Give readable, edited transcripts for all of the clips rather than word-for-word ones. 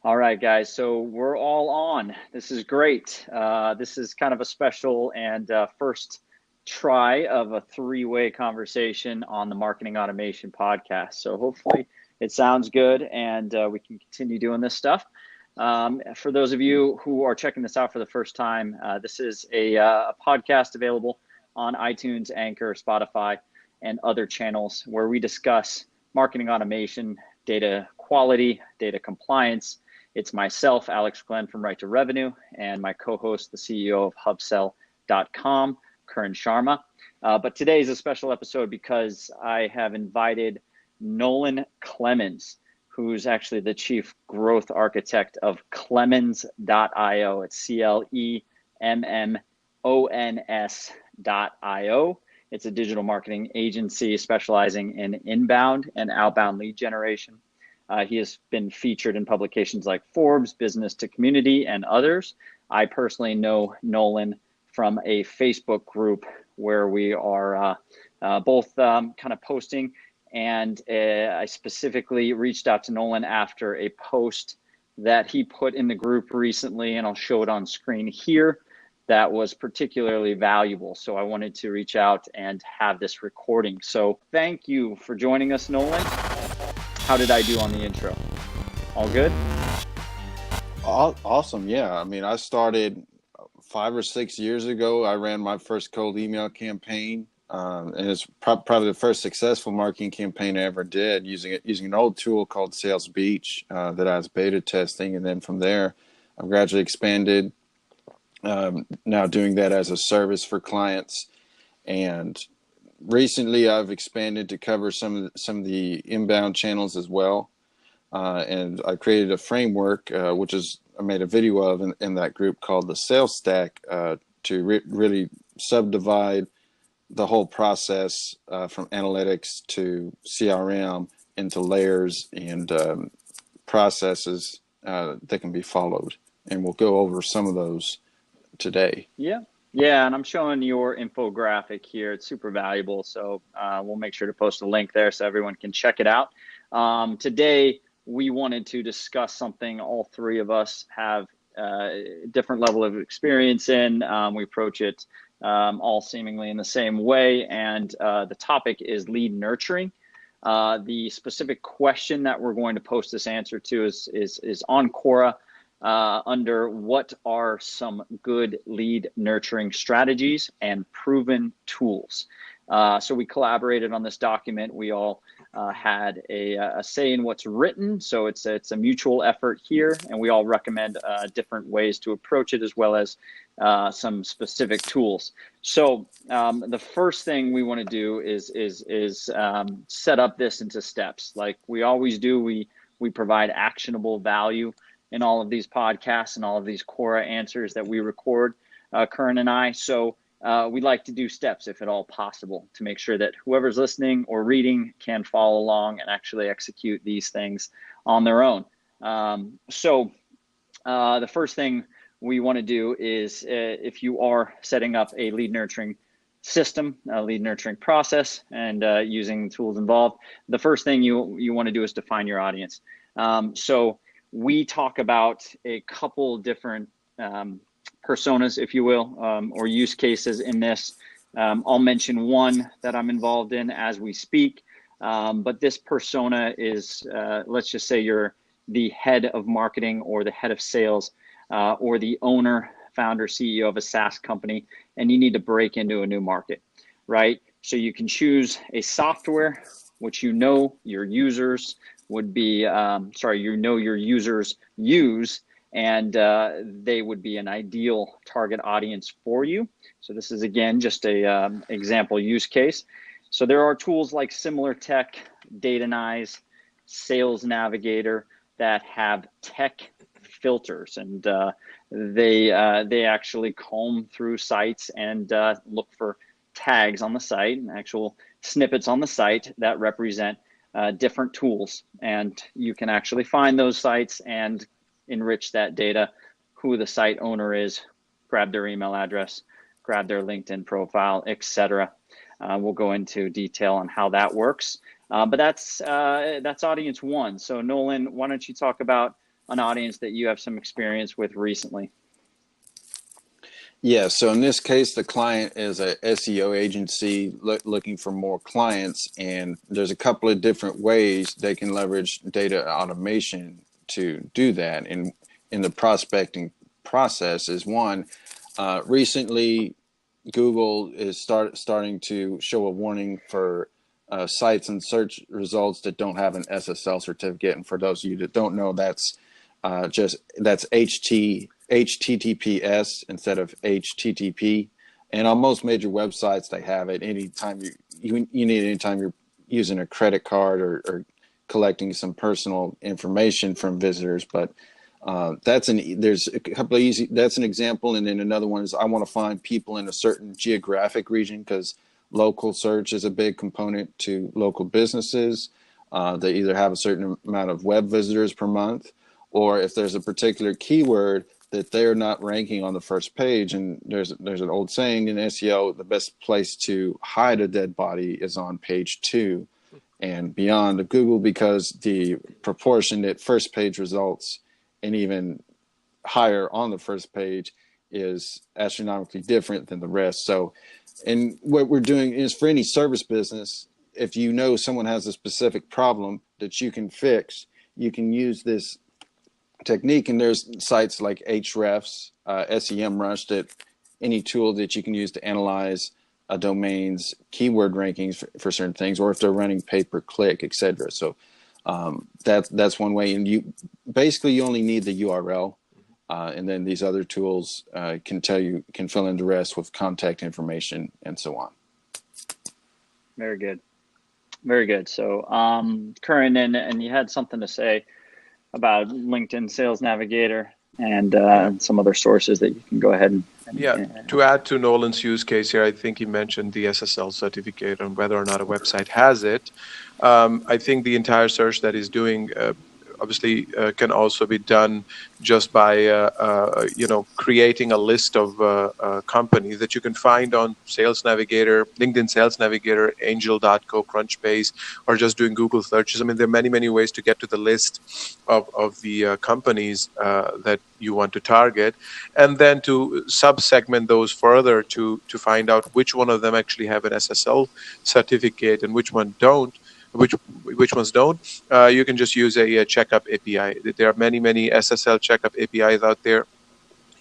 All right, guys. So we're all on. This is great. This is kind of a special and first try of a three-way conversation on the Marketing Automation podcast. So hopefully it sounds good and we can continue doing this stuff. For those of you who are checking this out for the first time, this is a podcast available on iTunes, Anchor, Spotify, and other channels where we discuss marketing automation, data quality, data compliance. It's myself, Alex Glenn from Right to Revenue, and my co-host, the CEO of Hubsell.com, Karan Sharma. But today is a special episode because I have invited Nolan Clemmons, who's actually the chief growth architect of Clemmons.io. It's CLEMMONS.io. It's a digital marketing agency specializing in inbound and outbound lead generation. He has been featured in publications like Forbes, Business to Community, and others. I personally know Nolan from a Facebook group where we are both kind of posting, and I specifically reached out to Nolan after a post that he put in the group recently, and I'll show it on screen here, that was particularly valuable. So I wanted to reach out and have this recording. So thank you for joining us, Nolan. How did I do on the intro? All good? Awesome. Yeah. I mean, I started 5 or 6 years ago. I ran my first cold email campaign. And it's probably the first successful marketing campaign I ever did using an old tool called Sales Beach that I was beta testing. And then from there, I've gradually expanded, now doing that as a service for clients. And recently, I've expanded to cover some of the inbound channels as well, and I created a framework, which is I made a video of in that group called the Sales Stack, to really subdivide the whole process from analytics to CRM into layers and processes that can be followed. And we'll go over some of those today. Yeah, and I'm showing your infographic here. It's super valuable, so we'll make sure to post a link there so everyone can check it out. Today, we wanted to discuss something all three of us have a different level of experience in. We approach it all seemingly in the same way, and the topic is lead nurturing. The specific question that we're going to post this answer to is on Quora. Under what are some good lead nurturing strategies and proven tools. So we collaborated on this document. We all had a say in what's written. So it's a mutual effort here, and we all recommend different ways to approach it as well as some specific tools. So the first thing we want to do is set up this into steps. Like we always do, we provide actionable value in all of these podcasts and all of these Quora answers that we record, Karan and I. So we like to do steps, if at all possible, to make sure that whoever's listening or reading can follow along and actually execute these things on their own. So the first thing we want to do is if you are setting up a lead nurturing system, a lead nurturing process, and using tools involved, the first thing you want to do is define your audience. So we talk about a couple different personas, if you will, or use cases in this. I'll mention one that I'm involved in as we speak, but this persona is, let's just say you're the head of marketing or the head of sales or the owner, founder, CEO of a SaaS company, and you need to break into a new market, right? So you can choose a software which you know your users would be, your users use, and they would be an ideal target audience for you. So this is, again, just a example use case. So there are tools like SimilarTech, Datanyze, Sales Navigator that have tech filters, and they actually comb through sites and look for tags on the site and actual snippets on the site that represent different tools, and you can actually find those sites and enrich that data, who the site owner is, grab their email address, grab their LinkedIn profile, etc. We'll go into detail on how that works, but that's audience one. So Nolan, why don't you talk about an audience that you have some experience with recently? Yeah, so in this case, the client is a SEO agency looking for more clients, and there's a couple of different ways they can leverage data automation to do that. And in the prospecting process is one. Recently, Google is starting to show a warning for sites and search results that don't have an SSL certificate. And for those of you that don't know, that's that's HTTPS instead of HTTP. And on most major websites, they have it. Anytime you need, anytime you're using a credit card or collecting some personal information from visitors. But there's a couple of easy. That's an example, and then another one is I want to find people in a certain geographic region because local search is a big component to local businesses. They either have a certain amount of web visitors per month, or if there's a particular keyword that they're not ranking on the first page. And there's an old saying in SEO: the best place to hide a dead body is on page 2 and beyond of Google, because the proportionate first page results and even higher on the first page is astronomically different than the rest. So, and what we're doing is for any service business, if you know someone has a specific problem that you can fix, you can use this technique. And there's sites like Ahrefs, SEMrush, that any tool that you can use to analyze a domain's keyword rankings for certain things, or if they're running pay-per-click, etc. So that's one way. And you only need the URL, and then these other tools can fill in the rest with contact information and so on. Very good. Very good. So, Karan, and you had something to say about LinkedIn Sales Navigator and some other sources that you can go ahead and to add to Nolan's use case here, I think he mentioned the SSL certificate and whether or not a website has it. I think the entire search that he's doing obviously can also be done just by creating a list of companies that you can find on Sales Navigator, LinkedIn Sales Navigator, Angel.co, Crunchbase, or just doing Google searches. I mean, there are many ways to get to the list of the companies that you want to target, and then to sub-segment those further to find out which one of them actually have an SSL certificate and which ones don't. You can just use a checkup API. There are many SSL checkup APIs out there.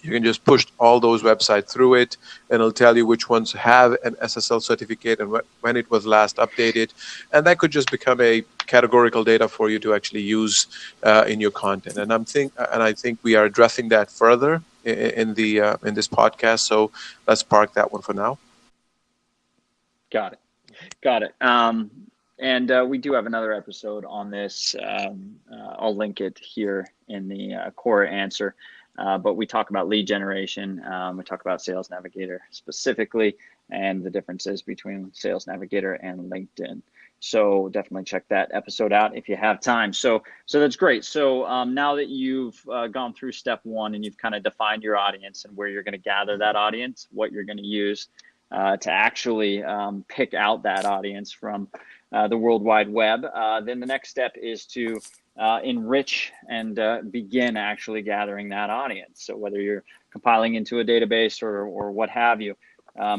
You can just push all those websites through it, and it'll tell you which ones have an SSL certificate and when it was last updated. And that could just become a categorical data for you to actually use in your content. And I think we are addressing that further in this podcast. So let's park that one for now. Got it. And we do have another episode on this. I'll link it here in the core answer. But we talk about lead generation. We talk about Sales Navigator specifically and the differences between Sales Navigator and LinkedIn. So definitely check that episode out if you have time. So that's great. So now that you've gone through step 1 and you've kind of defined your audience and where you're going to gather that audience, what you're going to use to actually pick out that audience from the World Wide Web, then the next step is to enrich and begin actually gathering that audience. So whether you're compiling into a database or what have you,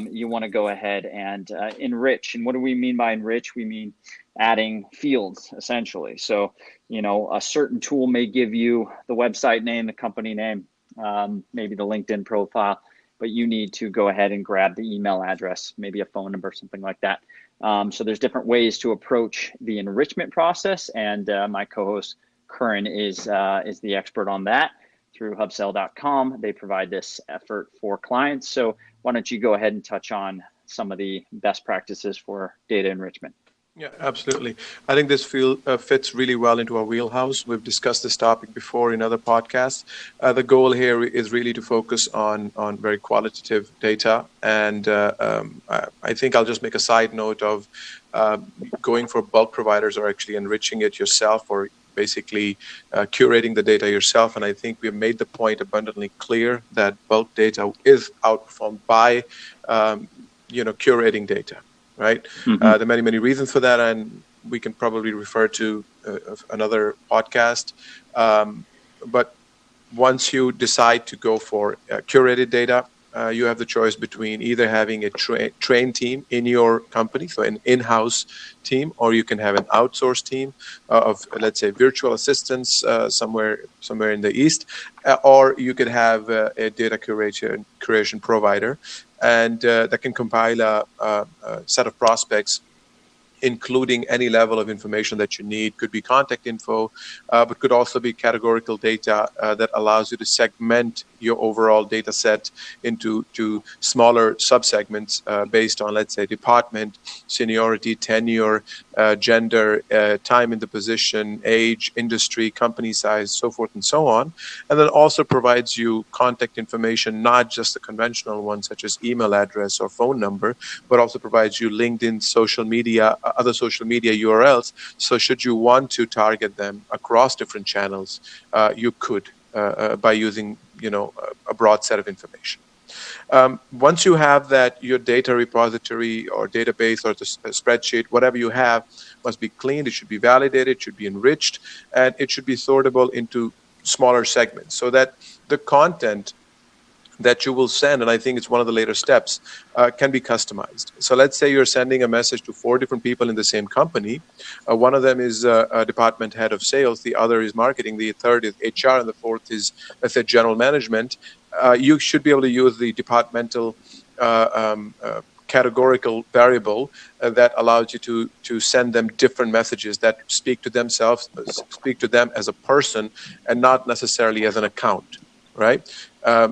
you want to go ahead and enrich. And what do we mean by enrich? We mean adding fields, essentially. So, a certain tool may give you the website name, the company name, maybe the LinkedIn profile, but you need to go ahead and grab the email address, maybe a phone number, something like that. So there's different ways to approach the enrichment process, and my co-host Karan is the expert on that through hubsell.com. They provide this effort for clients. So why don't you go ahead and touch on some of the best practices for data enrichment? Yeah, absolutely. I think this fits really well into our wheelhouse. We've discussed this topic before in other podcasts. The goal here is really to focus on very qualitative data. And I think I'll just make a side note of going for bulk providers or actually enriching it yourself, or basically curating the data yourself. And I think we've made the point abundantly clear that bulk data is outperformed by curating data. Right. Mm-hmm. There are many reasons for that, and we can probably refer to another podcast. But once you decide to go for curated data, you have the choice between either having a trained team in your company, so an in-house team, or you can have an outsourced team of, let's say, virtual assistants somewhere in the East, or you could have a data curation provider, and that can compile a set of prospects, including any level of information that you need. Could be contact info, but could also be categorical data that allows you to segment your overall data set into smaller subsegments based on, let's say, department, seniority, tenure, gender, time in the position, age, industry, company size, so forth and so on. And then also provides you contact information, not just the conventional ones such as email address or phone number, but also provides you LinkedIn, social media, other social media URLs. So should you want to target them across different channels, you could by using a broad set of information. Once you have that, your data repository or database or the spreadsheet, whatever you have, must be cleaned. It should be validated. It should be enriched, and it should be sortable into smaller segments so that the content that you will send, and I think it's one of the later steps, can be customized. So let's say you're sending a message to 4 different people in the same company. One of them is a department head of sales, the other is marketing, the third is HR, and the fourth is, let's say, general management. You should be able to use the departmental categorical variable that allows you to send them different messages that speak to themselves, speak to them as a person, and not necessarily as an account, right?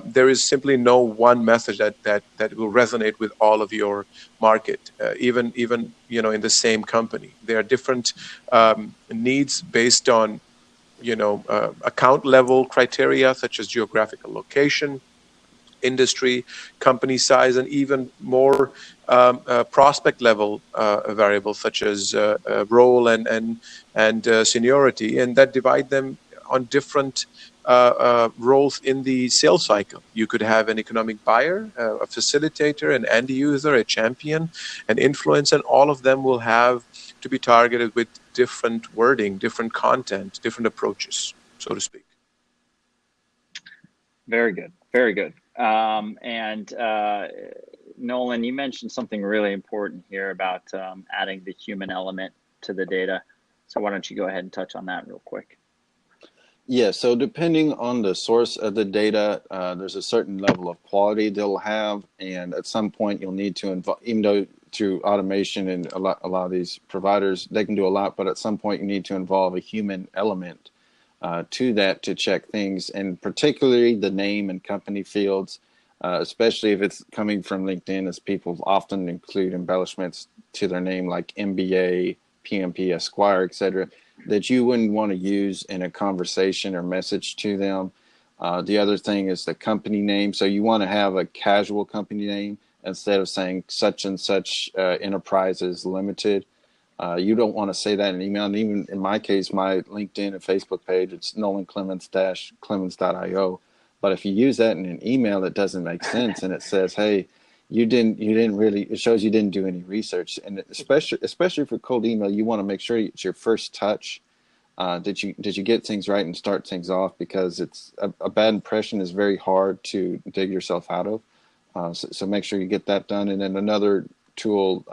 There is simply no one message that will resonate with all of your market, even in the same company. There are different needs based on account level criteria such as geographical location, industry, company size, and even more prospect level variables such as role and seniority, and that divide them on different roles in the sales cycle. You could have an economic buyer, a facilitator, an end user, a champion, an influencer, and all of them will have to be targeted with different wording, different content, different approaches, so to speak. Very good. Very good. And Nolan, you mentioned something really important here about adding the human element to the data. So why don't you go ahead and touch on that real quick? Yeah, so depending on the source of the data, there's a certain level of quality they'll have, and at some point you'll need to involve, even though through automation and a lot of these providers, they can do a lot, but at some point you need to involve a human element to that to check things, and particularly the name and company fields, especially if it's coming from LinkedIn, as people often include embellishments to their name like MBA, PMP, Esquire, etc., that you wouldn't want to use in a conversation or message to them. The other thing is the company name. So you want to have a casual company name instead of saying such and such enterprises limited. You don't want to say that in email. And even in my case, my LinkedIn and Facebook page, it's Nolan Clemmons-Clemmons.io. But if you use that in an email, it doesn't make sense. And it says, hey, you didn't really, it shows you didn't do any research. And especially for cold email, you want to make sure it's your first touch. Did you get things right and start things off? Because it's a bad impression is very hard to dig yourself out of. So make sure you get that done. And then another tool,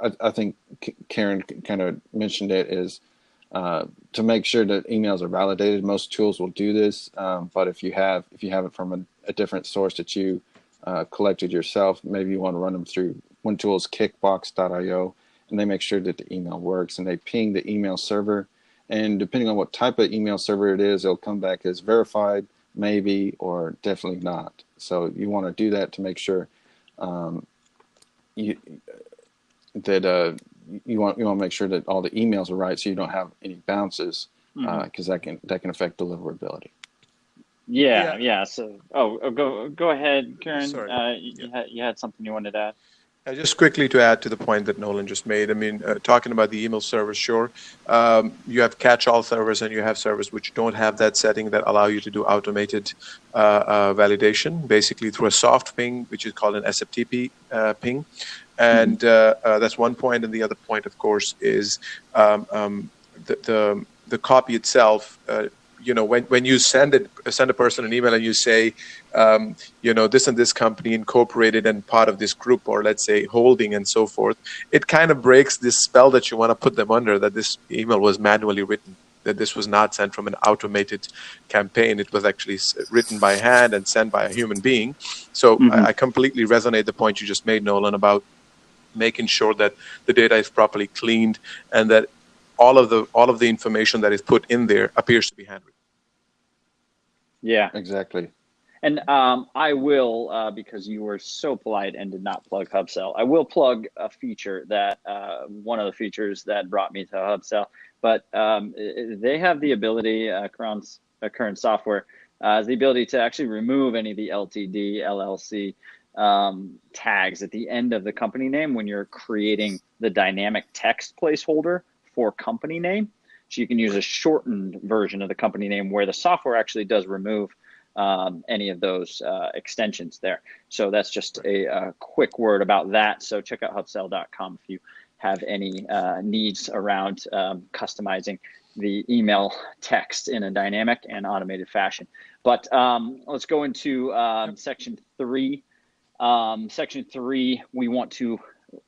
I think Karan kind of mentioned it, is to make sure that emails are validated. Most tools will do this, but if you have it from a different source that you collected yourself, maybe you want to run them through one tool is Kickbox.io, and they make sure that the email works, and they ping the email server, and depending on what type of email server it is, it'll come back as verified, maybe, or definitely not. So you want to do that to make sure you want to make sure that all the emails are right, so you don't have any bounces, because that can affect deliverability. Yeah. So, go ahead, Karan. Sorry. You had something you wanted to add? Just quickly to add to the point that Nolan just made, I mean, talking about the email servers, sure, you have catch-all servers and you have servers which don't have that setting that allow you to do automated validation, basically through a soft ping, which is called an SFTP ping. And that's one point. And the other point, of course, is the copy itself when you send a person an email and you say, this and this company incorporated and part of this group, or let's say holding and so forth, it kind of breaks this spell that you want to put them under, that this email was manually written, that this was not sent from an automated campaign. It was actually written by hand and sent by a human being. So I completely resonate the point you just made, Nolan, about making sure that the data is properly cleaned and that all of the information that is put in there appears to be handwritten. Yeah, exactly. And I will, because you were so polite and did not plug HubSell, I will plug a feature that one of the features that brought me to HubSell. But they have the ability, current software, has the ability to actually remove any of the LTD, LLC tags at the end of the company name when you're creating the dynamic text placeholder for company name. So you can use a shortened version of the company name where the software actually does remove any of those extensions there. So that's just a quick word about that. So check out hubsell.com if you have any needs around customizing the email text in a dynamic and automated fashion. But let's go into section 3. Section 3, we want to,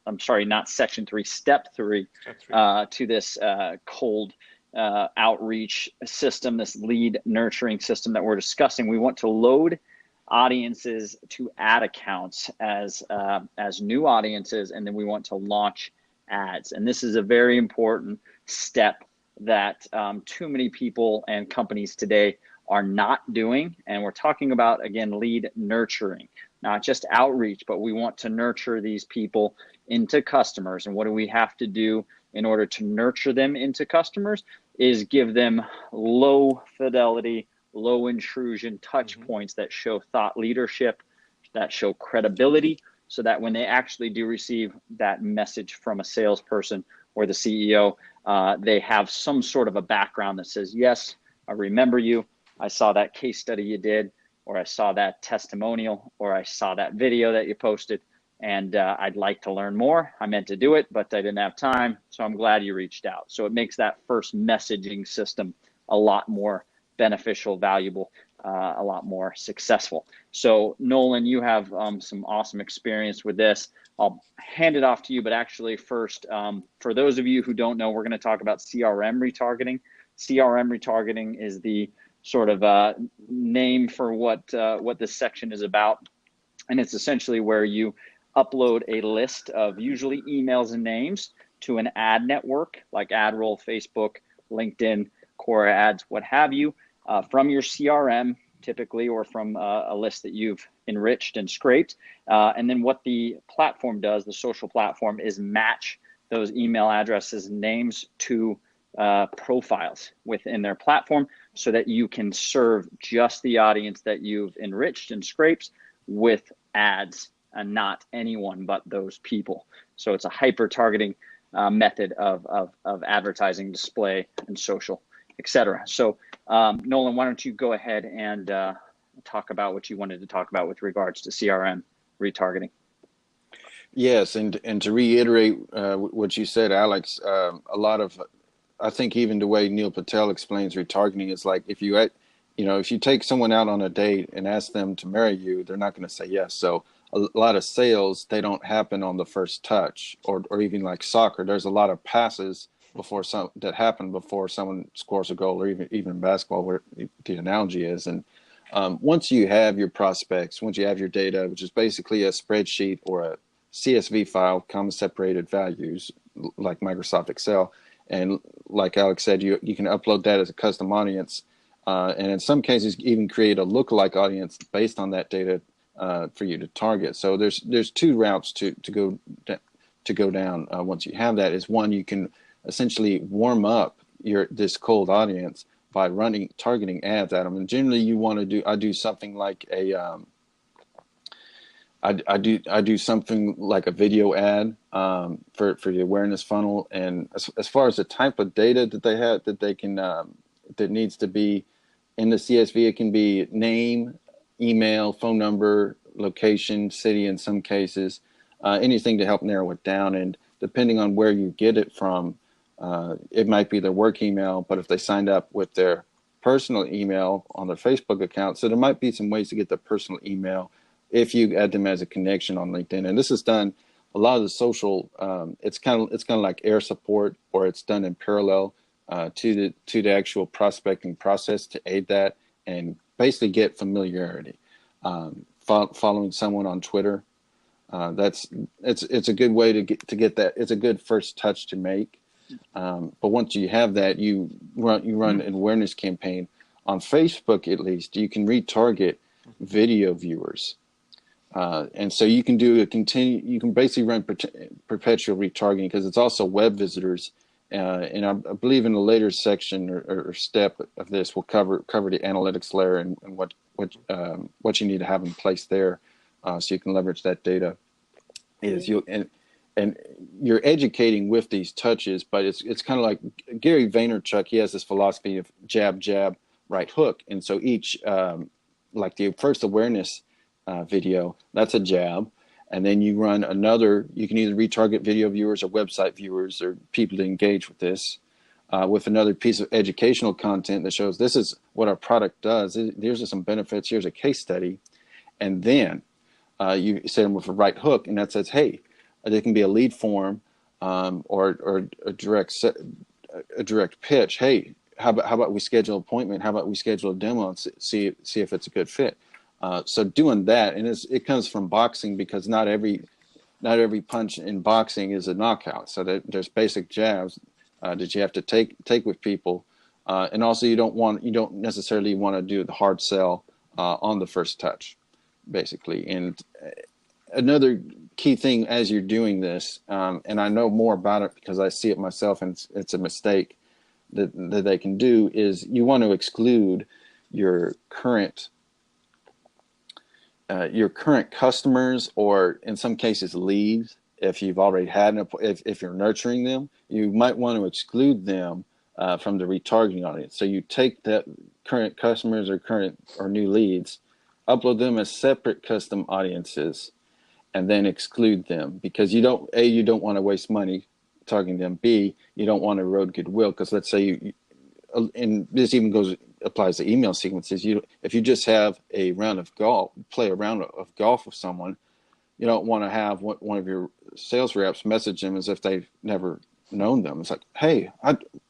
I'm sorry, not section 3, step 3, to this cold outreach system, this lead nurturing system that we're discussing. We want to load audiences to ad accounts as new audiences, and then we want to launch ads. And this is a very important step that too many people and companies today are not doing. And we're talking about, again, lead nurturing, not just outreach, but we want to nurture these people into customers. And what do we have to do in order to nurture them into customers is give them low fidelity, low intrusion touch points that show thought leadership, that show credibility, so that when they actually do receive that message from a salesperson or the CEO, they have some sort of a background that says, yes, I remember you. I saw that case study you did, or I saw that testimonial, or I saw that video that you posted, and I'd like to learn more. I meant to do it, but I didn't have time, so I'm glad you reached out. So it makes that first messaging system a lot more beneficial, valuable, a lot more successful. So Nolan, you have some awesome experience with this. I'll hand it off to you, but actually first, for those of you who don't know, we're going to talk about CRM retargeting. CRM retargeting is the sort of name for what this section is about. And it's essentially where you upload a list of usually emails and names to an ad network like AdRoll, Facebook, LinkedIn, Quora Ads, what have you, from your CRM typically, or from a list that you've enriched and scraped. And then what the platform does, the social platform, is match those email addresses and names to profiles within their platform so that you can serve just the audience that you've enriched and scraped with ads and not anyone but those people. So it's a hyper targeting method of advertising, display, and social, etc. So Nolan, why don't you go ahead and talk about what you wanted to talk about with regards to CRM retargeting? Yes, and to reiterate what you said, Alex, a lot of, I think even the way Neil Patel explains retargeting is like if you take someone out on a date and ask them to marry you, they're not going to say yes. So a lot of sales, they don't happen on the first touch, or even like soccer. There's a lot of passes that happen before someone scores a goal, or even basketball, where the analogy is. And once you have your prospects, once you have your data, which is basically a spreadsheet or a CSV file, comma separated values, like Microsoft Excel, and like Alex said, you can upload that as a custom audience, and in some cases even create a lookalike audience based on that data for you to target. So there's two routes to go down. Once you have that, is one, you can essentially warm up this cold audience by targeting ads at them. And generally, I do something like I do something like a video ad for the awareness funnel. And as far as the type of data that they have that needs to be in the CSV, it can be name, email, phone number, location, city in some cases, anything to help narrow it down. And depending on where you get it from, it might be their work email, but if they signed up with their personal email on their Facebook account. So there might be some ways to get the personal email if you add them as a connection on LinkedIn. And this is done a lot of the social. It's kind of like air support, or it's done in parallel to the actual prospecting process to aid that and basically get familiarity. Following someone on Twitter, it's a good way to get that. It's a good first touch to make. But once you have that, you run an awareness campaign on Facebook. At least you can retarget video viewers, and so you can You can basically run perpetual retargeting, because it's also web visitors. And I believe in the later section or step of this, we'll cover the analytics layer and what you need to have in place there, so you can leverage that data. And you're educating with these touches, but it's kind of like Gary Vaynerchuk. He has this philosophy of jab, jab, right hook. And so each, like the first awareness video, that's a jab. And then you run another, you can either retarget video viewers or website viewers or people to engage with this with another piece of educational content that shows this is what our product does. Here's some benefits. Here's a case study. And then you set them with a right hook, and that says, hey, there can be a lead form or a direct pitch. Hey, how about we schedule an appointment? How about we schedule a demo and see if it's a good fit? So doing that, and it comes from boxing, because not every punch in boxing is a knockout. So there's basic jabs that you have to take with people, and also you don't necessarily want to do the hard sell on the first touch, basically. And another key thing as you're doing this, and I know more about it because I see it myself, and it's a mistake that they can do, is you want to exclude your current customers, or in some cases leads. If you've already had if you're nurturing them, you might want to exclude them from the retargeting audience. So you take that current customers or new leads, upload them as separate custom audiences, and then exclude them, because you don't want to waste money targeting them. B, you don't want to erode goodwill, because let's say and this even applies to email sequences. If you just have a round of golf, play a round of golf with someone, you don't want to have one of your sales reps message them as if they've never known them. It's like, hey,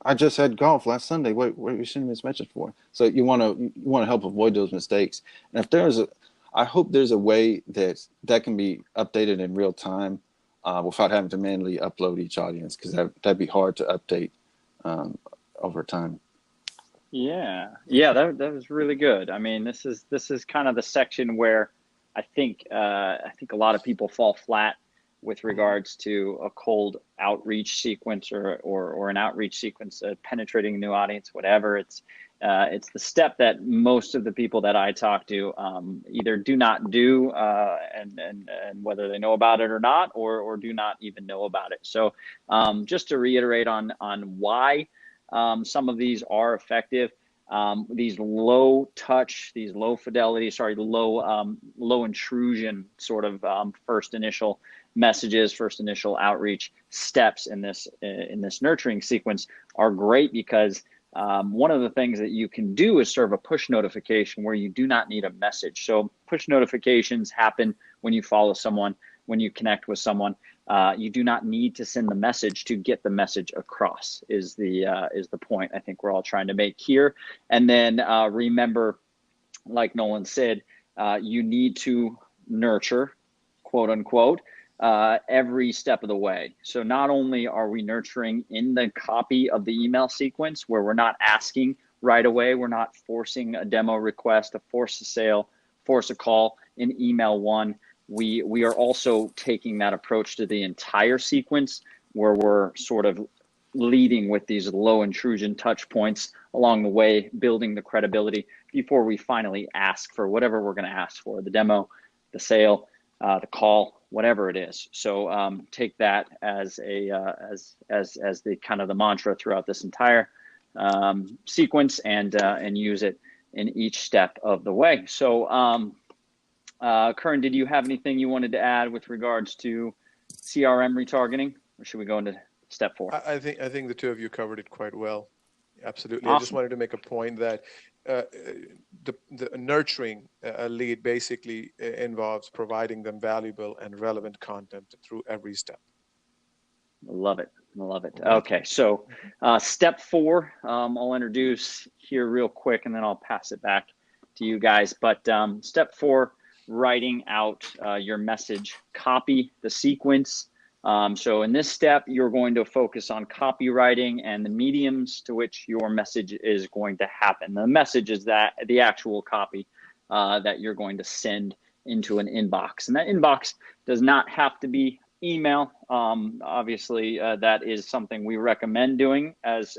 I just had golf last Sunday. What are you sending me this message for? So you want to help avoid those mistakes. And if I hope there's a way that can be updated in real time without having to manually upload each audience, because that'd be hard to update over time. Yeah, that was really good. I mean, this is kind of the section where I think a lot of people fall flat with regards to a cold outreach sequence or an outreach sequence, penetrating a new audience, whatever. It's the step that most of the people that I talk to either do not do, and whether they know about it or not, or do not even know about it. So just to reiterate on why some of these are effective. These low touch, these low fidelity, low intrusion sort of first initial messages, first initial outreach steps in this nurturing sequence are great, because one of the things that you can do is serve a push notification where you do not need a message. So push notifications happen when you follow someone, when you connect with someone. You do not need to send the message to get the message across, is the point I think we're all trying to make here. And then remember, like Nolan said, you need to nurture, quote unquote, every step of the way. So not only are we nurturing in the copy of the email sequence, where we're not asking right away, we're not forcing a demo request, to force a sale, force a call in email one. We are also taking that approach to the entire sequence, where we're sort of leading with these low intrusion touch points along the way, building the credibility before we finally ask for whatever we're going to ask for, the demo, the sale, the call, whatever it is. So take that as the kind of the mantra throughout this entire sequence, and use it in each step of the way. So Karan, did you have anything you wanted to add with regards to CRM retargeting, or should we go into step 4? I think the two of you covered it quite well. Absolutely. I just Awesome. wanted to make a point that uh, the nurturing a lead basically involves providing them valuable and relevant content through every step. I love it. I love it. Mhm. Okay, so step 4, I'll introduce here real quick, and then I'll pass it back to you guys. But step 4, writing out your message, copy the sequence. So in this step, you're going to focus on copywriting and the mediums to which your message is going to happen. The message is that the actual copy that you're going to send into an inbox, and that inbox does not have to be email. Obviously, that is something we recommend doing as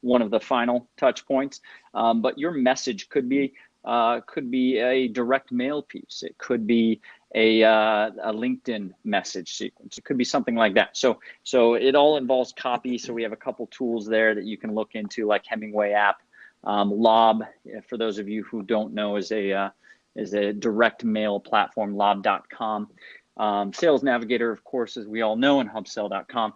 one of the final touch points. But your message could be a direct mail piece. It could be a LinkedIn message sequence. It could be something like that. So it all involves copy. So we have a couple tools there that you can look into, like Hemingway app. Lob, for those of you who don't know, is a direct mail platform, lob.com. Sales Navigator, of course, as we all know, and hubsell.com.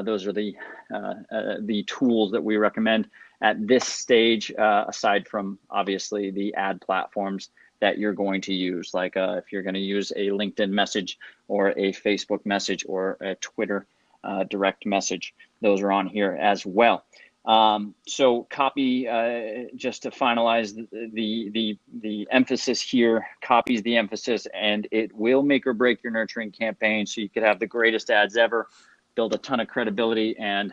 Those are the tools that we recommend at this stage, aside from obviously the ad platforms that you're going to use, like if you're going to use a LinkedIn message or a Facebook message or a Twitter direct message. Those are on here as well. So copy, just to finalize the emphasis here, copy is the emphasis, and it will make or break your nurturing campaign. So you could have the greatest ads ever, build a ton of credibility, and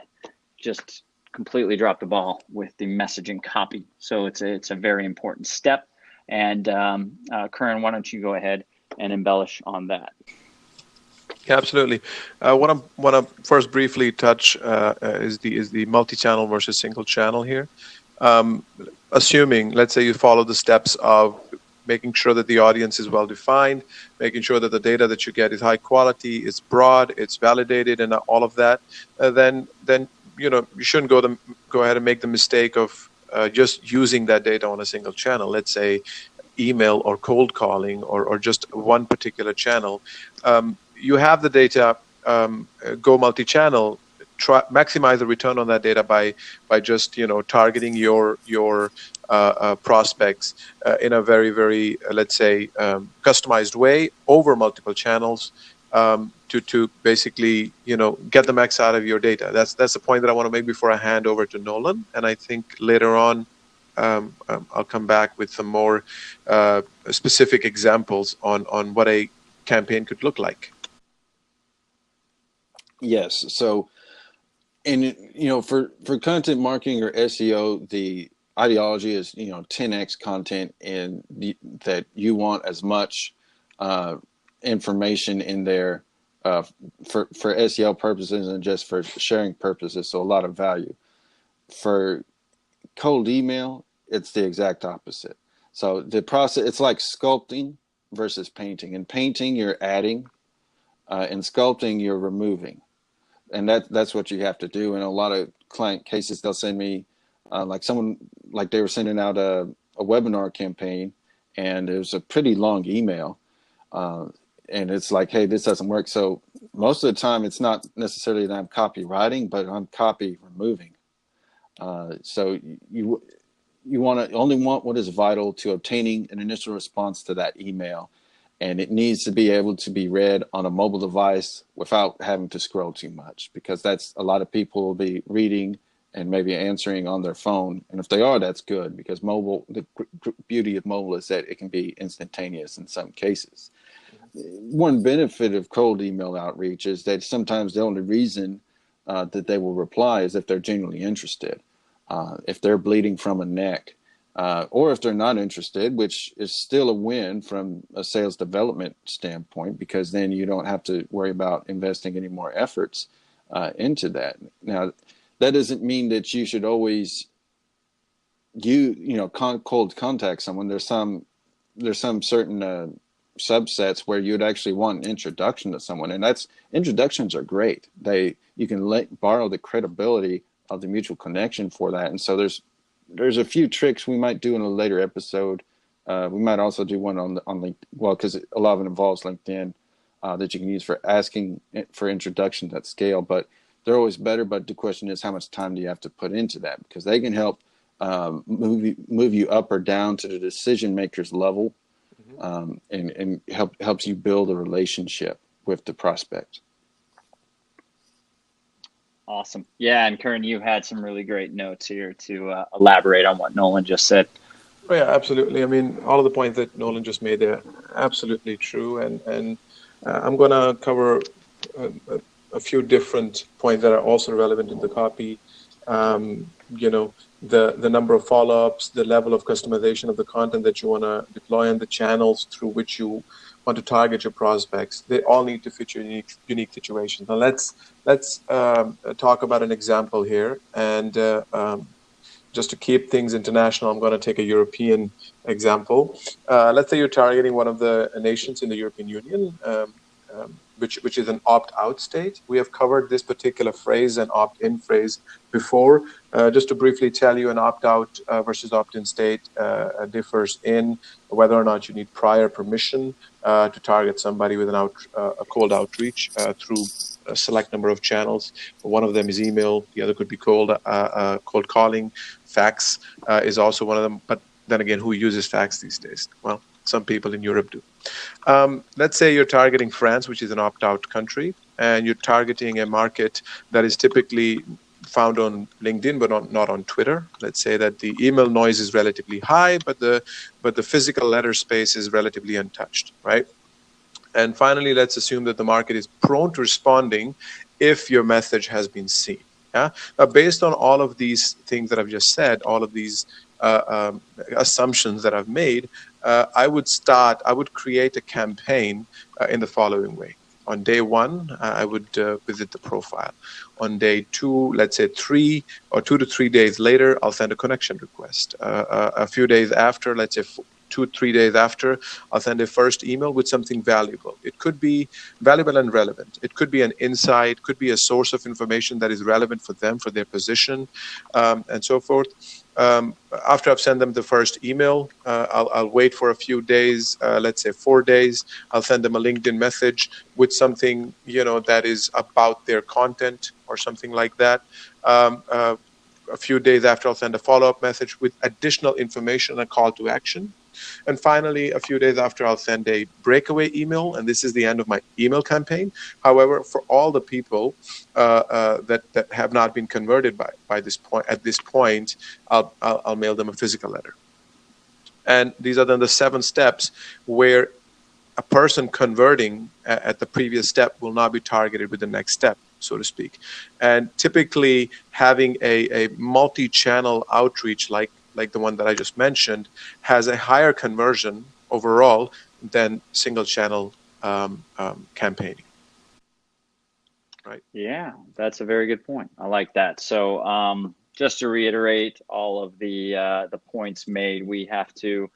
just completely drop the ball with the messaging copy. So it's a very important step. And Karan, why don't you go ahead and embellish on that? Yeah, absolutely. What I want to first briefly touch is the multi-channel versus single channel here. Assuming, let's say, you follow the steps of making sure that the audience is well defined, making sure that the data that you get is high quality, it's broad, it's validated, and all of that, then you shouldn't go ahead and make the mistake of just using that data on a single channel. Let's say email or cold calling or just one particular channel. You have the data, go multi-channel, maximize the return on that data by just targeting your prospects in a very, very let's say customized way over multiple channels, to basically get the max out of your data. That's the point that I want to make before I hand over to Nolan, and I think later on I'll come back with some more specific examples on what a campaign could look like. Yes. So, and for content marketing or SEO, the ideology is 10x content, and that you want as much information in there for SEO purposes and just for sharing purposes. So a lot of value. For cold email, it's the exact opposite. So the process, it's like sculpting versus painting. In painting, you're adding. In sculpting, you're removing. And that's what you have to do. In a lot of client cases, they'll send me like they were sending out a webinar campaign, and it was a pretty long email, and it's like, hey, this doesn't work. So most of the time, it's not necessarily that I'm copywriting, but I'm copy removing. So you only want what is vital to obtaining an initial response to that email. And it needs to be able to be read on a mobile device without having to scroll too much, because that's a lot of people will be reading and maybe answering on their phone. And if they are, that's good, because the beauty of mobile is that it can be instantaneous in some cases. One benefit of cold email outreach is that sometimes the only reason that they will reply is if they're genuinely interested, if they're bleeding from a neck, or if they're not interested, which is still a win from a sales development standpoint, because then you don't have to worry about investing any more efforts into that. Now, that doesn't mean that you should always cold contact someone. There's some certain subsets where you'd actually want an introduction to someone, and introductions are great. You can borrow the credibility of the mutual connection for that. And so there's a few tricks we might do in a later episode. We might also do one on LinkedIn, well, because a lot of it involves LinkedIn, that you can use for asking for introductions at scale. But they're always better. But the question is, how much time do you have to put into that? Because they can help move you up or down to the decision maker's level, and helps you build a relationship with the prospect. Awesome. Yeah, and Karan, you had some really great notes here to elaborate on what Nolan just said. Oh, yeah, absolutely. I mean, all of the points that Nolan just made, they're absolutely true. And I'm going to cover a few different points that are also relevant in the copy. The number of follow-ups, the level of customization of the content that you want to deploy, and the channels through which you want to target your prospects. They all need to fit your unique situation. Now let's talk about an example here. And just to keep things international, I'm going to take a European example. Let's say you're targeting one of the nations in the European Union, which is an opt-out state. We have covered this particular phrase, an opt-in phrase, before. Just to briefly tell you, an opt-out versus opt-in state differs in whether or not you need prior permission to target somebody with a cold outreach through a select number of channels. One of them is email. The other could be cold calling. Fax is also one of them. But then again, who uses fax these days? Well, some people in Europe do. Let's say you're targeting France, which is an opt-out country, and you're targeting a market that is typically found on LinkedIn, but not on Twitter. Let's say that the email noise is relatively high, but the physical letter space is relatively untouched, right? And finally, let's assume that the market is prone to responding if your message has been seen. Yeah. Now, based on all of these things that I've just said, all of these assumptions that I've made, I would create a campaign in the following way. On day one, I would visit the profile. On day two, let's say 2 to 3 days later, I'll send a connection request. A few days after, let's say 2 or 3 days after, I'll send a first email with something valuable. It could be valuable and relevant. It could be an insight, could be a source of information that is relevant for them, for their position, and so forth. After I've sent them the first email, I'll wait for a few days, let's say 4 days. I'll send them a LinkedIn message with something, that is about their content or something like that. A few days after, I'll send a follow-up message with additional information and a call to action. And finally, a few days after, I'll send a breakaway email, and this is the end of my email campaign. However, for all the people that have not been converted by this point, at this point, I'll mail them a physical letter. And these are then the 7 steps where a person converting at the previous step will not be targeted with the next step, so to speak. And typically, having a multi-channel outreach like the one that I just mentioned has a higher conversion overall than single channel campaigning. Right. Yeah, that's a very good point. I like that. So just to reiterate all of the points made, we have to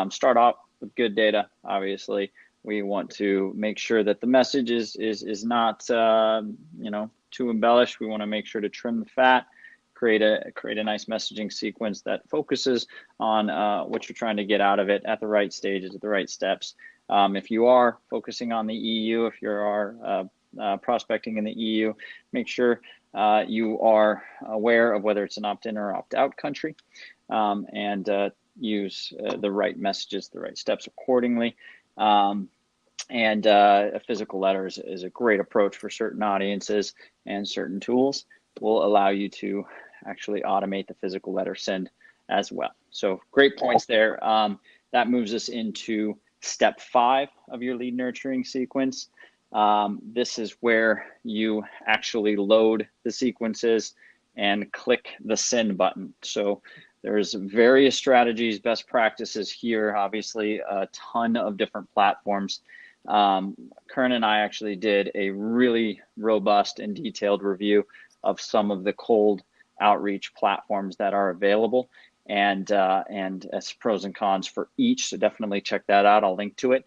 start off with good data. Obviously, we want to make sure that the message is not too embellished. We want to make sure to trim the fat. Create a nice messaging sequence that focuses on what you're trying to get out of it at the right stages, at the right steps. If you are focusing on the EU, if you are prospecting in the EU, make sure you are aware of whether it's an opt-in or opt-out country, and use the right messages, the right steps accordingly. And a physical letter is a great approach for certain audiences, and certain tools will allow you to actually automate the physical letter send as well. So great points there. That moves us into step 5 of your lead nurturing sequence. This is where you actually load the sequences and click the send button. So there's various strategies, best practices here, obviously a ton of different platforms. Karan and I actually did a really robust and detailed review of some of the cold outreach platforms that are available, and as pros and cons for each. So definitely check that out. I'll link to it.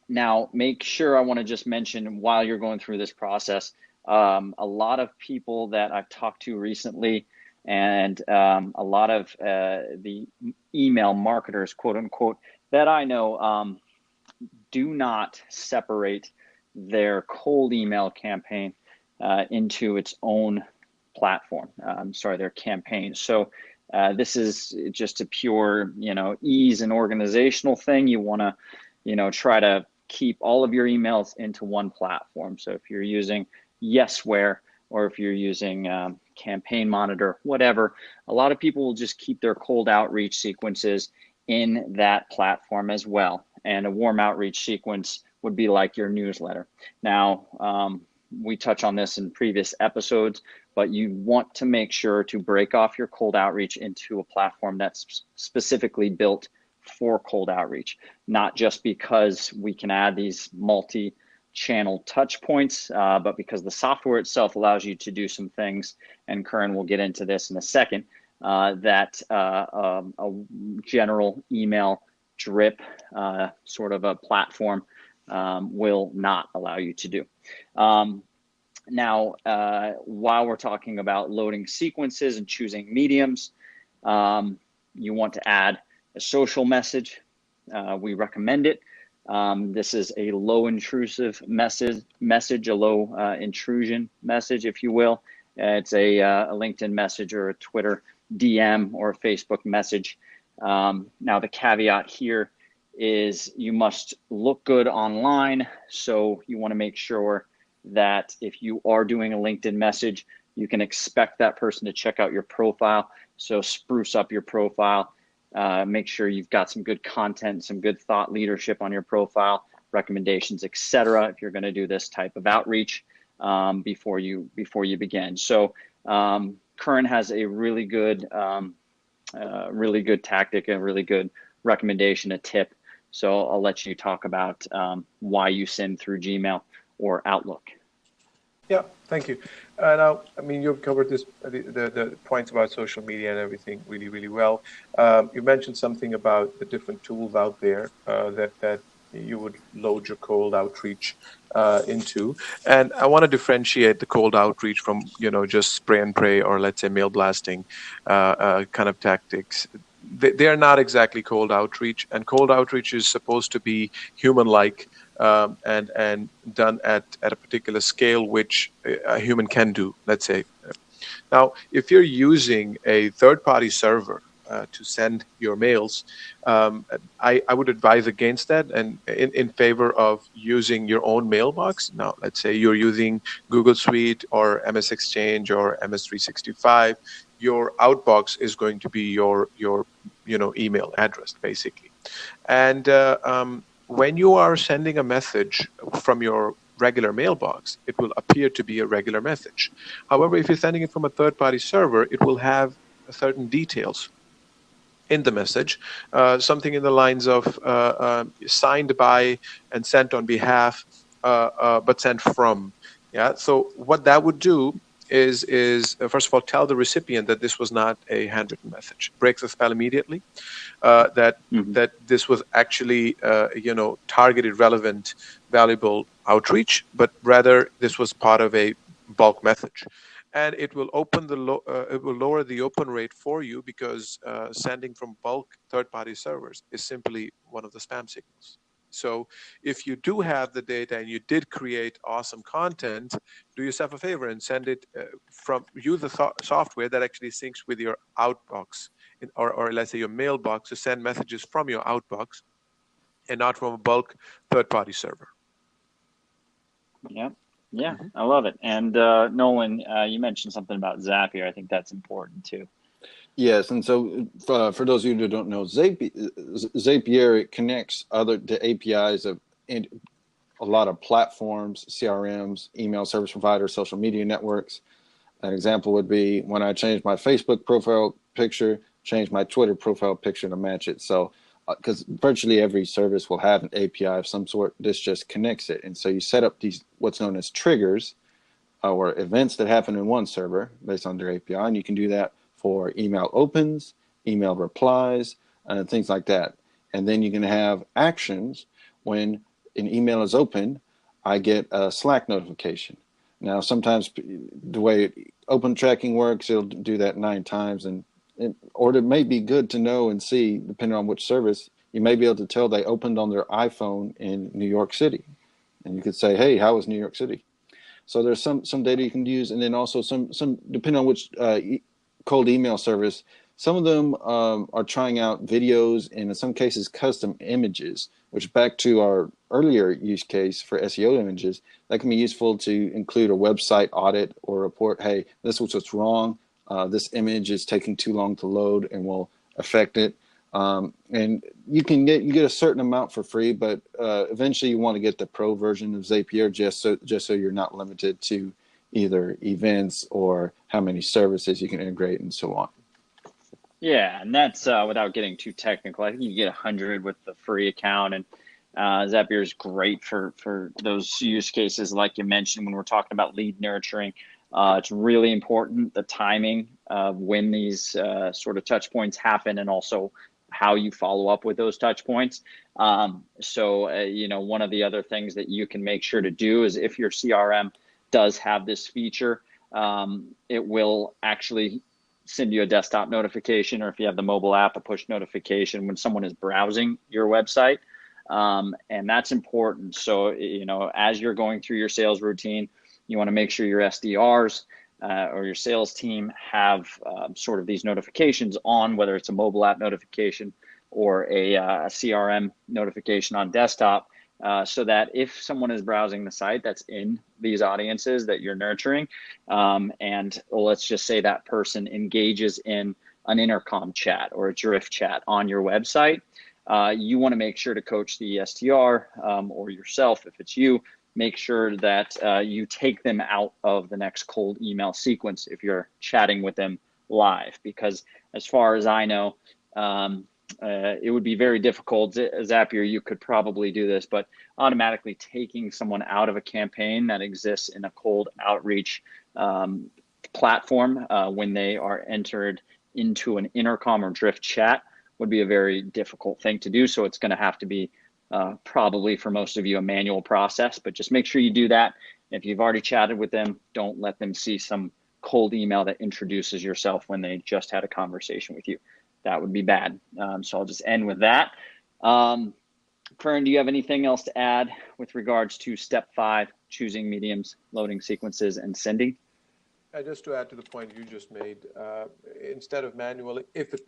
Now, make sure, I want to just mention while you're going through this process, a lot of people that I've talked to recently, and a lot of the email marketers, quote unquote, that I know do not separate their cold email campaign into its own platform. Their campaign. So this is just a pure, ease and organizational thing. You want to, try to keep all of your emails into one platform. So if you're using Yesware, or if you're using Campaign Monitor, whatever, a lot of people will just keep their cold outreach sequences in that platform as well. And a warm outreach sequence would be like your newsletter. Now, we touch on this in previous episodes, but you want to make sure to break off your cold outreach into a platform that's specifically built for cold outreach, not just because we can add these multi-channel touch points, but because the software itself allows you to do some things, and Karan will get into this in a second, that a general email drip sort of a platform will not allow you to do. Now, while we're talking about loading sequences and choosing mediums, you want to add a social message. We recommend it. This is a low intrusive message, a low intrusion message, if you will. It's a LinkedIn message or a Twitter DM or a Facebook message. Now, the caveat here is you must look good online. So you want to make sure that if you are doing a LinkedIn message, you can expect that person to check out your profile. So spruce up your profile. Make sure you've got some good content, some good thought leadership on your profile, recommendations, etc. if you're going to do this type of outreach before you begin. So Karan has a really good tactic, a really good recommendation, a tip. So I'll let you talk about why you send through Gmail or Outlook. Yeah, thank you. Now, I mean, you've covered this, the points about social media and everything really, really well. You mentioned something about the different tools out there that you would load your cold outreach into. And I want to differentiate the cold outreach from, just spray and pray, or let's say mail blasting kind of tactics. They are not exactly cold outreach, and cold outreach is supposed to be human-like. And done at a particular scale, which a human can do, let's say. Now, if you're using a third-party server to send your mails, I would advise against that, and in favor of using your own mailbox. Now, let's say you're using Google Suite or MS Exchange or MS 365. Your outbox is going to be your email address, basically. And when you are sending a message from your regular mailbox, it will appear to be a regular message. However, if you're sending it from a third-party server, it will have certain details in the message, something in the lines of signed by and sent on behalf, but sent from. Yeah. So what that would do is first of all, tell the recipient that this was not a handwritten message. Breaks the spell immediately. That this was actually targeted, relevant, valuable outreach, but rather this was part of a bulk message, and it will it will lower the open rate for you, because sending from bulk third-party servers is simply one of the spam signals. So if you do have the data and you did create awesome content, do yourself a favor and send it use the software that actually syncs with your outbox, or let's say your mailbox, to send messages from your outbox and not from a bulk third-party server. Yeah, I love it. And Nolan, you mentioned something about Zapier. I think that's important too. Yes, and so for those of you who don't know, Zapier, it connects the APIs of a lot of platforms, CRMs, email service providers, social media networks. An example would be when I change my Facebook profile picture, change my Twitter profile picture to match it. So, because virtually every service will have an API of some sort, this just connects it. And so you set up these what's known as triggers, or events that happen in one server based on their API, and you can do that for email opens, email replies, and things like that. And then you can have actions. When an email is open, I get a Slack notification. Now, sometimes the way open tracking works, it'll do that 9 times, or it may be good to know and see, depending on which service, you may be able to tell they opened on their iPhone in New York City. And you could say, hey, how was New York City? So there's some data you can use, and then also some depending on which cold email service. Some of them are trying out videos and in some cases custom images, which back to our earlier use case for SEO images, that can be useful to include a website audit or report, hey, this was what's wrong. This image is taking too long to load and will affect it. And you get a certain amount for free, but eventually you want to get the pro version of Zapier just so you're not limited to either events or how many services you can integrate and so on. Yeah, and that's without getting too technical. I think you get 100 with the free account, and Zapier is great for those use cases like you mentioned when we're talking about lead nurturing. It's really important, the timing of when these sort of touch points happen, and also how you follow up with those touch points. One of the other things that you can make sure to do is if your CRM does have this feature, it will actually send you a desktop notification, or if you have the mobile app, a push notification when someone is browsing your website. And that's important. So, as you're going through your sales routine, you want to make sure your SDRs or your sales team have sort of these notifications on, whether it's a mobile app notification or a CRM notification on desktop, so that if someone is browsing the site that's in these audiences that you're nurturing, and let's just say that person engages in an intercom chat or a drift chat on your website, you want to make sure to coach the SDR or yourself, if it's you, make sure that you take them out of the next cold email sequence if you're chatting with them live, because as far as I know, it would be very difficult. Zapier, you could probably do this, but automatically taking someone out of a campaign that exists in a cold outreach platform when they are entered into an intercom or drift chat would be a very difficult thing to do. So it's going to have to be probably for most of you a manual process, but just make sure you do that. If you've already chatted with them, don't let them see some cold email that introduces yourself when they just had a conversation with you. That would be bad. So I'll just end with that. Karan, do you have anything else to add with regards to step 5, choosing mediums, loading sequences, and sending? Just to add to the point you just made, instead of manually, if it's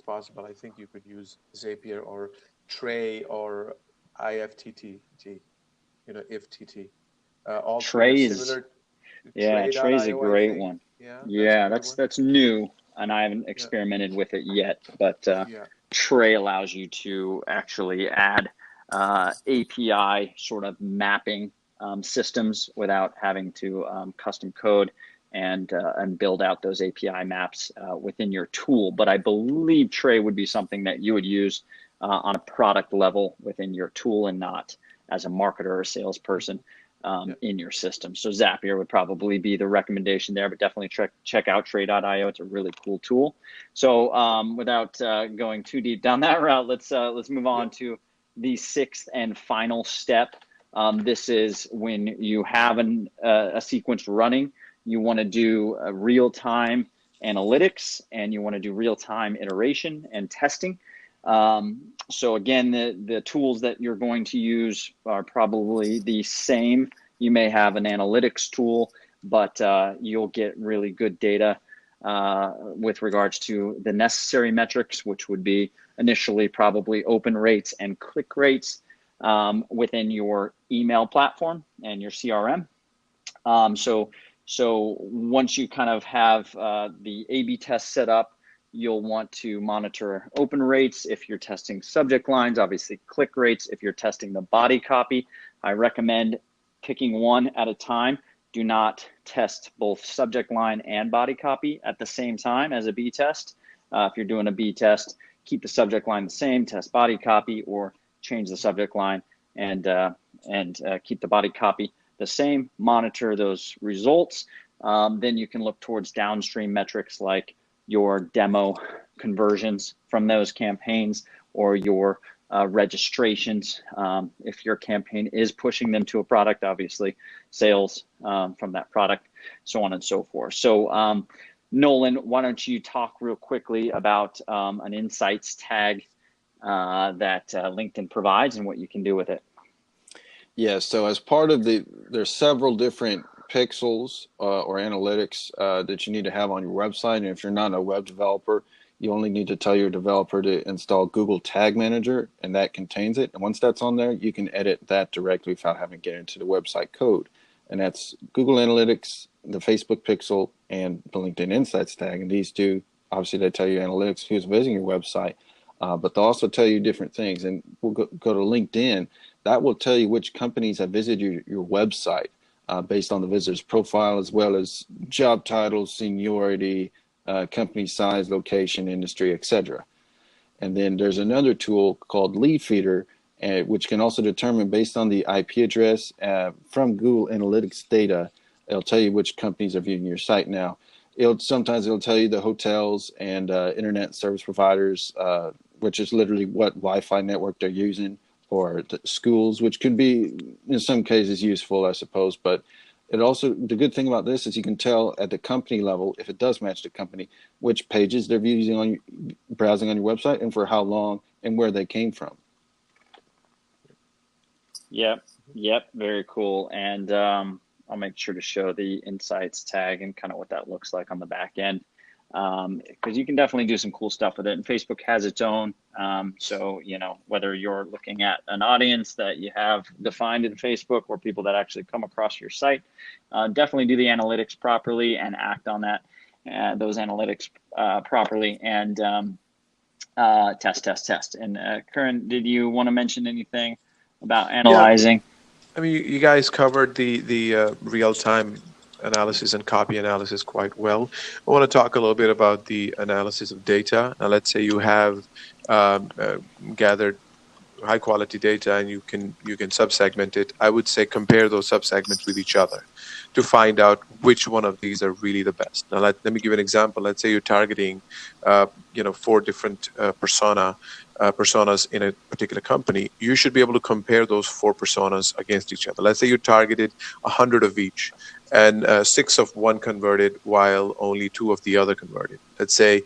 possible, I think you could use Zapier or Tray or IFTTT, IFTT. Tray's a great one. Yeah, that's new, and I haven't experimented with it yet, but Tray allows you to actually add API sort of mapping systems without having to custom code and build out those API maps within your tool. But I believe Tray would be something that you would use on a product level within your tool and not as a marketer or salesperson in your system. So Zapier would probably be the recommendation there, but definitely check out Tray.io. It's a really cool tool. So without going too deep down that route, let's move on to the 6th and final step. This is when you have a sequence running. You want to do real-time analytics, and you want to do real-time iteration and testing. So again, the tools that you're going to use are probably the same. You may have an analytics tool, but you'll get really good data with regards to the necessary metrics, which would be initially probably open rates and click rates within your email platform and your CRM. So once you kind of have the A/B test set up, you'll want to monitor open rates if you're testing subject lines, obviously click rates if you're testing the body copy. I recommend picking one at a time. Do not test both subject line and body copy at the same time as a B test. If you're doing a B test, keep the subject line the same, test body copy, or change the subject line and keep the body copy the same, monitor those results. Then you can look towards downstream metrics like your demo conversions from those campaigns or your registrations. If your campaign is pushing them to a product, obviously sales from that product, so on and so forth. So Nolan, why don't you talk real quickly about an insights tag that LinkedIn provides and what you can do with it? Yeah, so as part of there's several different pixels or analytics that you need to have on your website. And if you're not a web developer, you only need to tell your developer to install Google Tag Manager, and that contains it. And once that's on there, you can edit that directly without having to get into the website code. And that's Google Analytics, the Facebook Pixel, and the LinkedIn Insights tag. And these two, obviously, they tell you analytics, who's visiting your website, but they'll also tell you different things. And we'll go to LinkedIn. That will tell you which companies have visited your website based on the visitor's profile, as well as job titles, seniority, company size, location, industry, etc. And then there's another tool called Lead Feeder, which can also determine based on the IP address from Google Analytics data, it'll tell you which companies are viewing your site now. Sometimes it'll tell you the hotels and internet service providers, which is literally what Wi-Fi network they're using, or the schools, which could be in some cases useful, I suppose. But it also, the good thing about this is you can tell at the company level, if it does match the company, which pages they're browsing on your website and for how long and where they came from. Yep. Very cool. And I'll make sure to show the insights tag and kind of what that looks like on the back end. Because you can definitely do some cool stuff with it. And Facebook has its own. So, whether you're looking at an audience that you have defined in Facebook or people that actually come across your site, definitely do the analytics properly and act on those analytics properly, and test. And Karan, did you want to mention anything about analyzing? Yeah. I mean, you guys covered the real-time analysis and copy analysis quite well. I want to talk a little bit about the analysis of data. Now, let's say you have gathered high quality data and you can subsegment it. I would say compare those subsegments with each other to find out which one of these are really the best. Now, let me give an example. Let's say you're targeting 4 different personas in a particular company. You should be able to compare those 4 personas against each other. Let's say you targeted 100 of each, and 6 of one converted while only 2 of the other converted. Let's say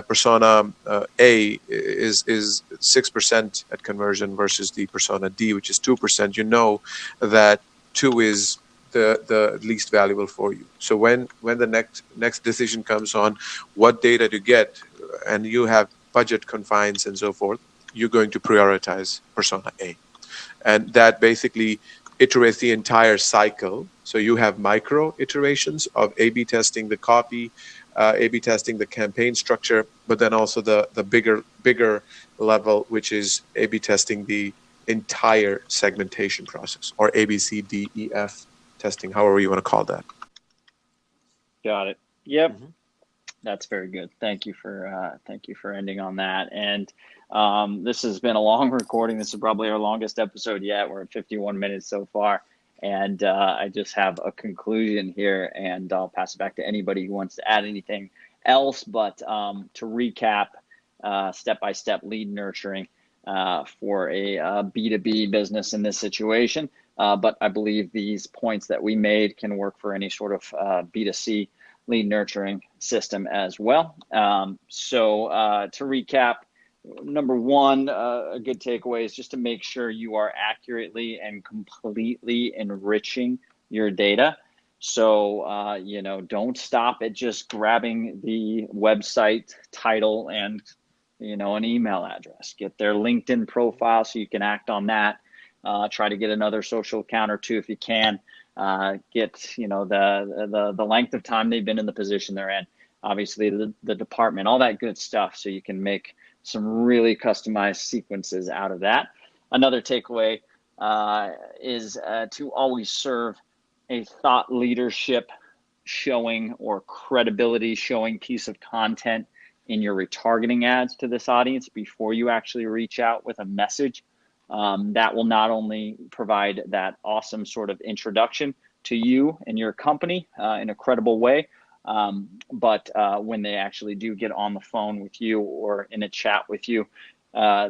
persona A is 6% at conversion versus the persona D, which is 2%. You know that 2 is the least valuable for you. So when the next decision comes on what data to get, and you have budget confines and so forth, you're going to prioritize persona A. And that basically iterates the entire cycle. So you have micro iterations of A/B testing the copy, A/B testing the campaign structure, but then also the bigger level, which is A/B testing the entire segmentation process, or ABCDEF testing, however you want to call that. Got it. Yep. Mm-hmm. That's very good. Thank you for ending on that. And this has been a long recording. This is probably our longest episode yet. We're at 51 minutes so far. And I just have a conclusion here, and I'll pass it back to anybody who wants to add anything else. But to recap, step-by-step lead nurturing for a B2B business in this situation. But I believe these points that we made can work for any sort of B2C lead nurturing system as well. So to recap, number one, a good takeaway is just to make sure you are accurately and completely enriching your data. So, don't stop at just grabbing the website title and, an email address. Get their LinkedIn profile so you can act on that. Try to get another social account or 2 if you can. Get the length of time they've been in the position they're in, obviously the department, all that good stuff, so you can make some really customized sequences out of that. Another takeaway is to always serve a thought leadership showing or credibility showing piece of content in your retargeting ads to this audience before you actually reach out with a message. That will not only provide that awesome sort of introduction to you and your company in a credible way, but when they actually do get on the phone with you or in a chat with you,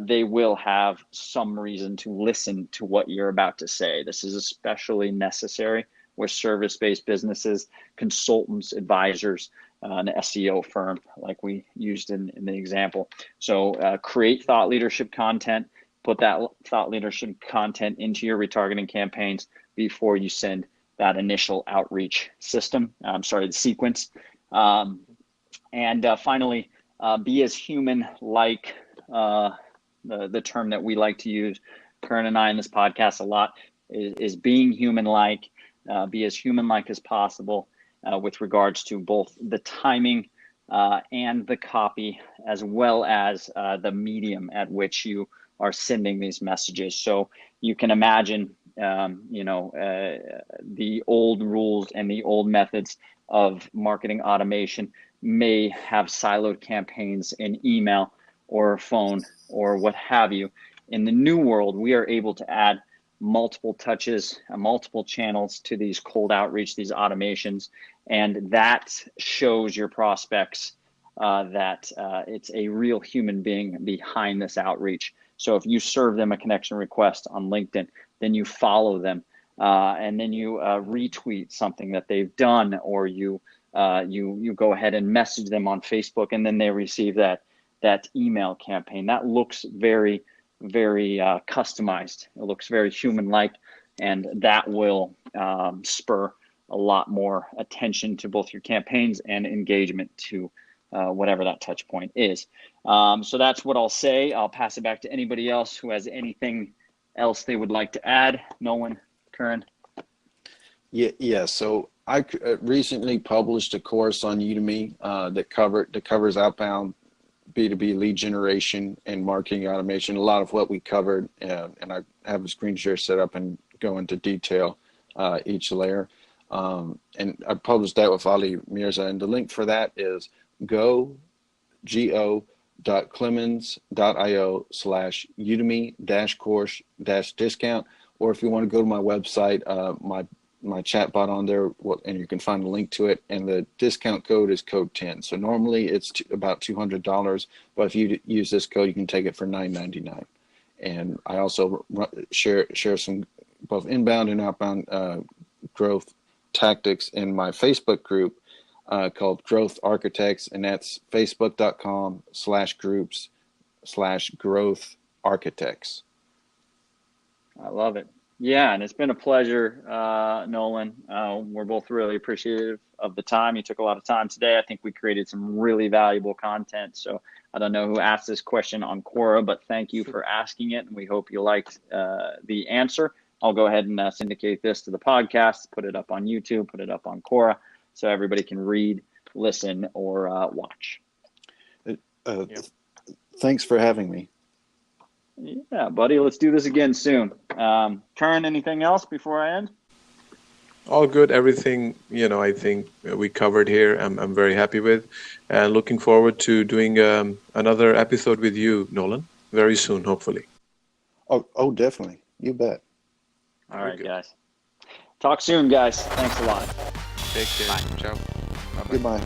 they will have some reason to listen to what you're about to say. This is especially necessary with service-based businesses, consultants, advisors, an SEO firm like we used in the example. So create thought leadership content. Put that thought leadership content into your retargeting campaigns before you send that initial outreach system. The sequence. And finally, be as human-like, the term that we like to use, Karan and I in this podcast a lot, is being human-like. Be as human-like as possible with regards to both the timing and the copy, as well as the medium at which you are sending these messages. So you can imagine, the old rules and the old methods of marketing automation may have siloed campaigns in email or phone or what have you. In the new world, we are able to add multiple touches, multiple channels to these cold outreach, these automations, and that shows your prospects that it's a real human being behind this outreach. So if you serve them a connection request on LinkedIn, then you follow them, and then you retweet something that they've done, or you go ahead and message them on Facebook, and then they receive that email campaign. That looks very, very customized. It looks very human-like, and that will spur a lot more attention to both your campaigns and engagement to whatever that touch point is. So that's what I'll say. I'll pass it back to anybody else who has anything else they would like to add. Nolan, Karan? Yeah. So I recently published a course on Udemy that covers outbound B2B lead generation and marketing automation, a lot of what we covered, and I have a screen share set up and go into detail each layer. And I published that with Ali Mirza, and the link for that is go.udemy.io/Udemy-course-discount. Or if you want to go to my website, my chat bot on there, and you can find a link to it. And the discount code is code 10. So normally it's about $200, but if you use this code, you can take it for $9.99. And I also share some both inbound and outbound growth tactics in my Facebook group called Growth Architects, and that's facebook.com/groups/growth architects. I love it. Yeah, and it's been a pleasure, Nolan. We're both really appreciative of the time. You took a lot of time today. I think we created some really valuable content. So I don't know who asked this question on Quora, but thank you for asking it, and we hope you liked the answer. I'll go ahead and syndicate this to the podcast, put it up on YouTube, put it up on Quora, so everybody can read, listen, or watch. Thanks for having me. Yeah, buddy. Let's do this again soon. Karan, anything else before I end? All good. Everything, I think we covered here, I'm very happy with. And looking forward to doing another episode with you, Nolan, very soon, hopefully. Oh, definitely. You bet. All right, guys. Talk soon, guys. Thanks a lot. Take care. Bye. Ciao. Bye-bye. Goodbye.